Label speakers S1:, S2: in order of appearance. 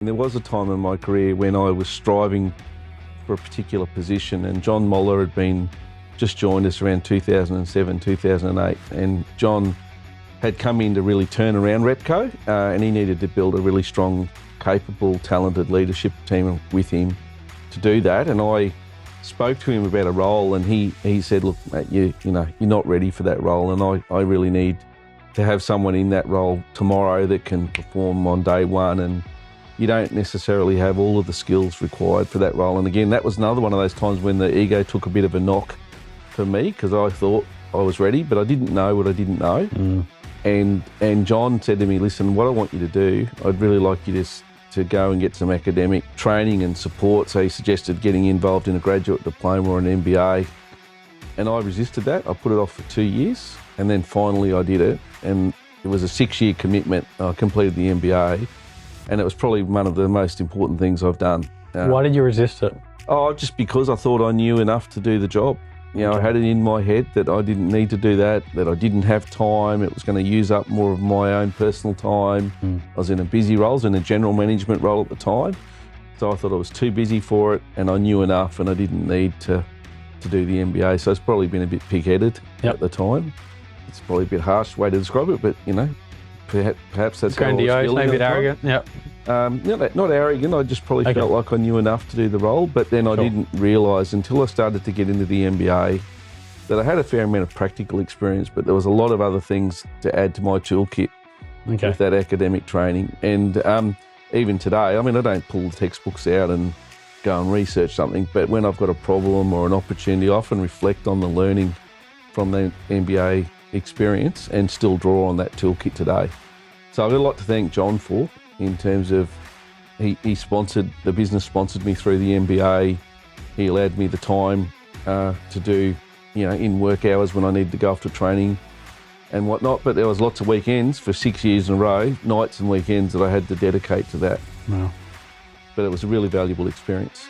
S1: There was a time in my career when I was striving for a particular position, and John Moller had just joined us around 2007, 2008, and John had come in to really turn around Repco, and he needed to build a really strong, capable, talented leadership team with him to do that. And I spoke to him about a role, and he said, look, mate, you're not ready for that role, and I really need to have someone in that role tomorrow that can perform on day one, and you don't necessarily have all of the skills required for that role. And again, that was another one of those times when the ego took a bit of a knock for me, because I thought I was ready, but I didn't know what I didn't know. And John said to me, listen, what I want you to do, I'd really like you to go and get some academic training and support. So he suggested getting involved in a graduate diploma or an MBA. And I resisted that. I put it off for 2 years, and then finally I did it. And it was a 6-year commitment. I completed the MBA. And it was probably one of the most important things I've done.
S2: Why did you resist it?
S1: Oh, just because I thought I knew enough to do the job. I had it in my head that I didn't need to do that I didn't have time. It was going to use up more of my own personal time. I was in a busy role. I was in a general management role at the time. So I thought I was too busy for it, and I knew enough, and I didn't need to do the MBA. So it's probably been a bit pig-headed at the time. It's probably a bit harsh way to describe it, but, perhaps that's
S2: grandiose, maybe a bit arrogant. Yeah.
S1: Not arrogant. I just probably felt like I knew enough to do the role, but then I didn't realise until I started to get into the MBA that I had a fair amount of practical experience, but there was a lot of other things to add to my toolkit with that academic training. And even today, I don't pull the textbooks out and go and research something, but when I've got a problem or an opportunity, I often reflect on the learning from the MBA experience and still draw on that toolkit today. So I've got a lot to thank John for, in terms of he sponsored, the business sponsored me through the MBA. He allowed me the time to do, in work hours when I needed to go off to training and whatnot. But there was lots of weekends for 6 years in a row, nights and weekends, that I had to dedicate to that.
S2: Wow.
S1: But it was a really valuable experience.